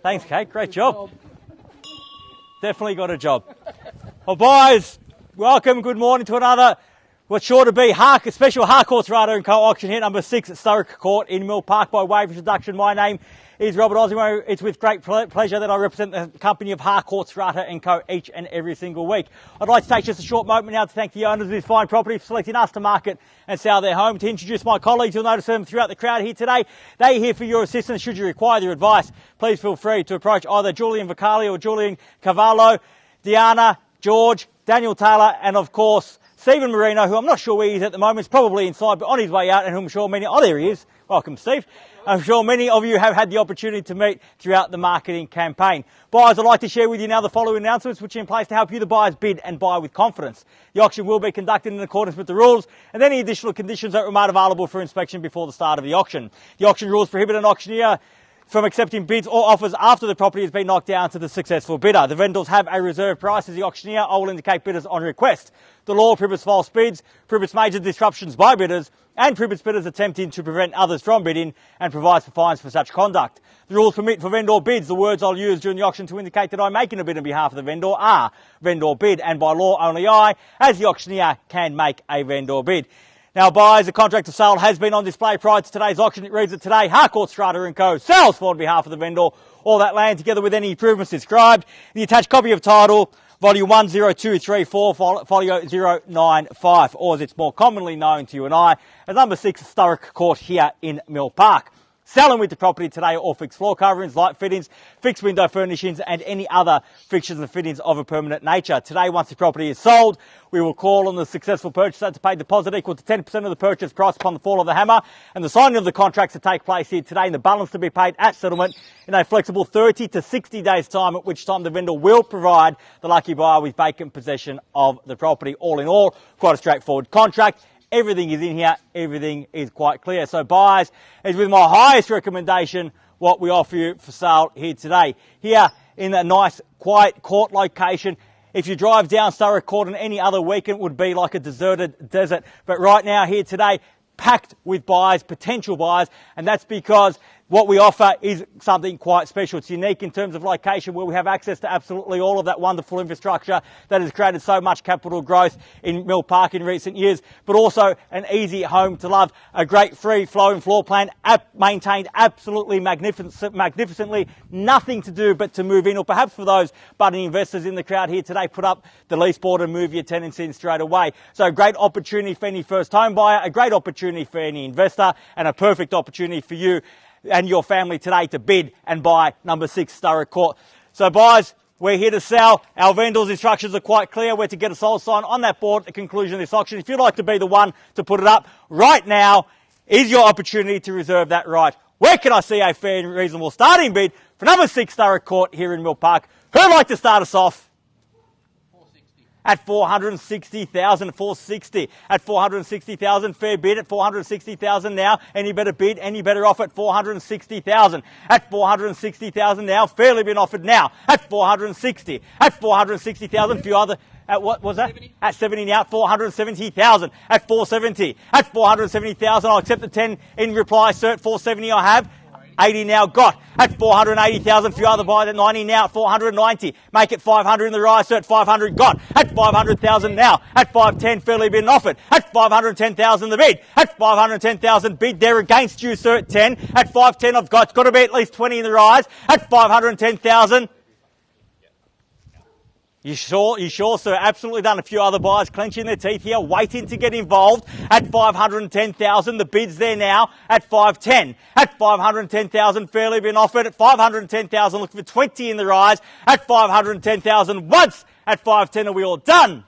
Thanks, Kate. Great job. Definitely got a job. Well, boys, welcome. Good morning to another, what's sure to be special Harcourts Rata and Co. auction here, number 6 at Sturrock Court in Mill Park. By way of introduction, my name is Robert Ozzimo. It's with great pleasure that I represent the company of Harcourts Rata and Co. each and every single week. I'd like to take just a short moment now to thank the owners of this fine property for selecting us to market and sell their home. To introduce my colleagues, you'll notice them throughout the crowd here today. They're here for your assistance should you require their advice. Please feel free to approach either Julian Vicali or Julian Cavallo, Diana, George, Daniel Taylor, and of course, Stephen Marino, who I'm not sure where he is at the moment. He's probably inside, but on his way out, and whom I'm sure many... Oh, there he is. Welcome, Steve. I'm sure many of you have had the opportunity to meet throughout the marketing campaign. Buyers, I'd like to share with you now the following announcements, which are in place to help you, the buyers, bid and buy with confidence. The auction will be conducted in accordance with the rules, and any additional conditions that remain available for inspection before the start of the auction. The auction rules prohibit an auctioneer from accepting bids or offers after the property has been knocked down to the successful bidder. The vendors have a reserve price as the auctioneer. I will indicate bidders on request. The law prohibits false bids, prohibits major disruptions by bidders, and prohibits bidders attempting to prevent others from bidding, and provides for fines for such conduct. The rules permit for vendor bids. The words I'll use during the auction to indicate that I'm making a bid on behalf of the vendor are vendor bid, and by law only I, as the auctioneer, can make a vendor bid. Now, buyers, the contract of sale has been on display prior to today's auction. It reads that today, Harcourts Rata & Co. sells for on behalf of the vendor all that land together with any improvements described. The attached copy of title, volume 10234, folio 095, or as it's more commonly known to you and I, as number 6 Sturrock Court here in Mill Park. Selling with the property today all fixed floor coverings, light fittings, fixed window furnishings and any other fixtures and fittings of a permanent nature. Today, once the property is sold, we will call on the successful purchaser to pay a deposit equal to 10% of the purchase price upon the fall of the hammer, and the signing of the contracts to take place here today, and the balance to be paid at settlement in a flexible 30 to 60 days time, at which time the vendor will provide the lucky buyer with vacant possession of the property. All in all, quite a straightforward contract. Everything is in here. Everything is quite clear. So buyers, is with my highest recommendation, what we offer you for sale here today. Here in a nice, quiet court location. If you drive down Sturrock Court on any other weekend, it would be like a deserted desert. But right now here today, packed with buyers, potential buyers, and that's because what we offer is something quite special. It's unique in terms of location, where we have access to absolutely all of that wonderful infrastructure that has created so much capital growth in Mill Park in recent years, but also an easy home to love, a great free-flowing floor plan, maintained absolutely magnificently, nothing to do but to move in, or perhaps for those budding investors in the crowd here today, put up the lease board and move your tenants in straight away. So a great opportunity for any first home buyer, a great opportunity for any investor, and a perfect opportunity for you and your family today to bid and buy number 6 Sturrock Court. So buyers, we're here to sell. Our vendors' instructions are quite clear. We're to get a sold sign on that board at the conclusion of this auction. If you'd like to be the one to put it up, right now is your opportunity to reserve that right. Where can I see a fair and reasonable starting bid for number 6 Sturrock Court here in Mill Park? Who'd like to start us off? At 460,000, 460. At 460,000, fair bid at 460,000 now. Any better bid, any better offer at 460,000. At 460,000 now, fairly been offered now. At 460. At 460,000, few other... At what was that? 70. At 70 now, 470,000. At 470. At 470,000, I'll accept the 10 in reply, cert. 470 I have. 80 now got. At 480,000, few other buyers at 90 now, at 490. Make it 500 in the rise, so at 500 got. At 500,000 now. At 510, fairly been offered. At 510,000 the bid. At 510,000 bid there against you, sir, at 10. At 510 I've got. It's got to be at least 20 in the rise. At 510,000. You sure, sir? Absolutely done. A few other buyers clenching their teeth here, waiting to get involved. At 510,000, the bid's there now. At 510. At 510,000, fairly been offered. At 510,000, look for 20 in the rise. At 510,000 once. At 510, are we all done?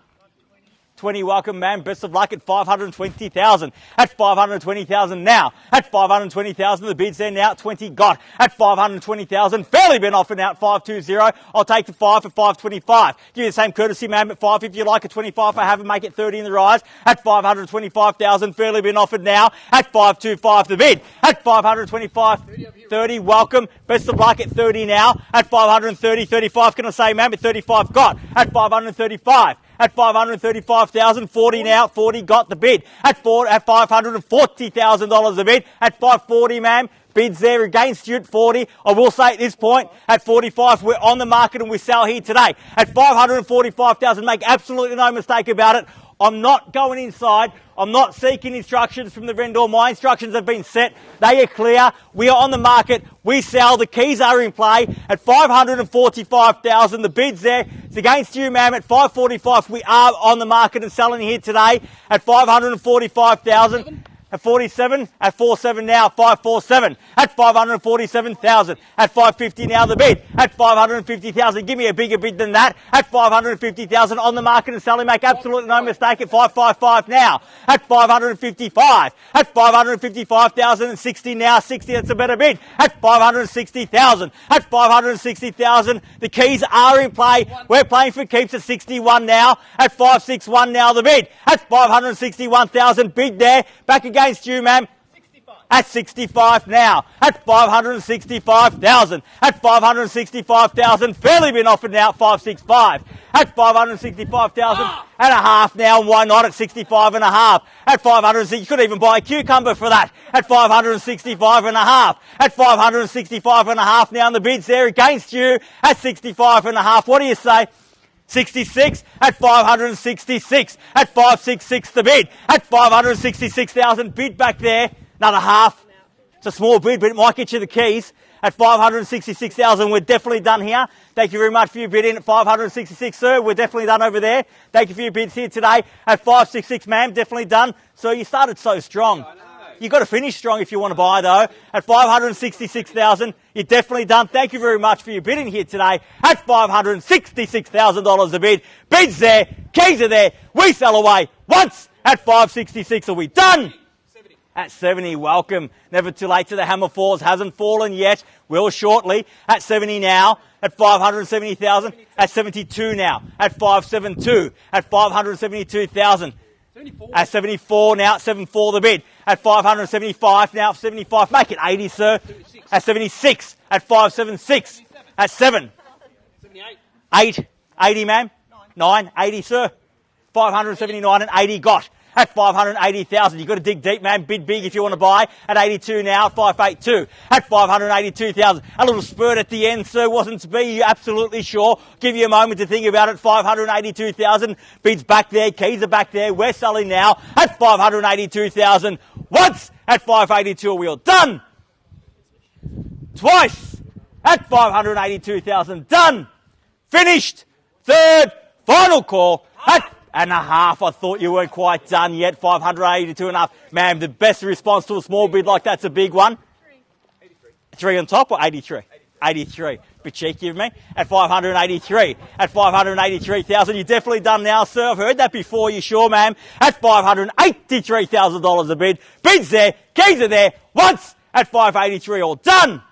20, welcome, ma'am. Best of luck at 520,000. At 520,000 now. At 520,000, the bid's there now. At 20 got. At 520,000, fairly been offered now at 520. I'll take the 5 for 525. Give you the same courtesy, ma'am, at 5 if you like. At 25, I have and make it 30 in the rise. At 525,000, fairly been offered now. At 525, the bid. At 525, 30, welcome. Best of luck at 30 now. At 530, 35, can I say, ma'am? At 35 got. At 535. At 535,000, 40 now, 40 got the bid. At $540,000 the bid. At 540, ma'am, Bids there against you at 40. I will say at this point, at 45, we're on the market and we sell here today. At 545,000, make absolutely no mistake about it. I'm not going inside. I'm not seeking instructions from the vendor. My instructions have been set. They are clear. We are on the market. We sell. The keys are in play at 545,000. The bid's there. It's against you, ma'am, at 545. We are on the market and selling here today at 545,000. At 47, at 47 now, 547, at 547,000, at 550 now the bid, at 550,000, give me a bigger bid than that, at 550,000 on the market and selling, make absolutely no mistake, at 555 now, at 555, at 555,000 and 60 now, 60, that's a better bid, at 560,000, at 560,000, the keys are in play, we're playing for keeps at 61 now, at 561 now the bid, at 561,000, bid there, back against you, ma'am. 65. At 65 now. At 565,000. At 565,000. Fairly been offered now at 565. At 565,000 and a half now. And why not at 65 and a half? At 560, you could even buy a cucumber for that. At 565 and a half. At 565 and a half now. And the bid's there against you at 65 and a half. What do you say? 66 at 566 at 566 the bid at 566,000 bid back there, another half. It's a small bid, but it might get you the keys at 566,000. We're definitely done here. Thank you very much for your bid in at 566, sir. We're definitely done over there. Thank you for your bids here today at 566, ma'am. Definitely done. So you started so strong. You've got to finish strong if you want to buy, though. At 566,000, you're definitely done. Thank you very much for your bidding here today. At $566,000 a bid. Bids there, keys are there. We sell away once at 566. Are we done? 70. At 70, welcome. Never too late to the hammer falls. Hasn't fallen yet. Will shortly. At 70 now. At 570,000. At 72 now. At 572. At 572,000. 74. At 74 now, at 74 the bid. At 575 now, 75. Make it 80, sir. 76. At 76. At 576. 77. At 7. 78. 8. 80, ma'am. 9. 80, sir. 579 and 80 got. At 580,000. You've got to dig deep, man. Bid big if you want to buy. At 82 now, 582. At 582,000. A little spurt at the end, sir. Wasn't to be. You're absolutely sure. Give you a moment to think about it. 582,000. Bids back there. Keys are back there. We're selling now. At 582,000. Once. At 582. Are we all done? Twice. At 582,000. Done. Finished. Third. Final call. At and a half. I thought you weren't quite done yet. 582 and a half. Ma'am, the best response to a small bid like that's a big one. 83. 3 on top or 83? 83. Bit cheeky of me. At 583. At 583,000. You're definitely done now, sir. I've heard that before. You sure, ma'am? At $583,000 a bid. Bids there. Keys are there. Once. At 583. All done.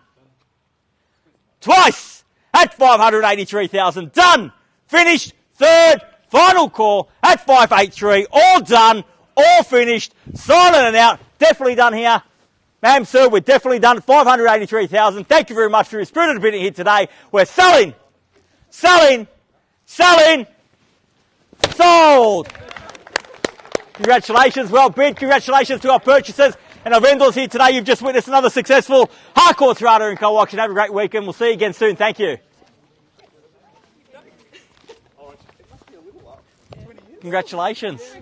Twice. At 583,000. Done. Finished. Third. Final call at 583. All done. All finished. Silent and out. Definitely done here. Ma'am, sir, we're definitely done at 583,000. Thank you very much for your spirited bidding here today. We're selling. Selling. Selling. Sold. Congratulations. Well bid. Congratulations to our purchasers and our vendors here today. You've just witnessed another successful Harcourts Rata & Co auction. Have a great weekend. We'll see you again soon. Thank you. Congratulations.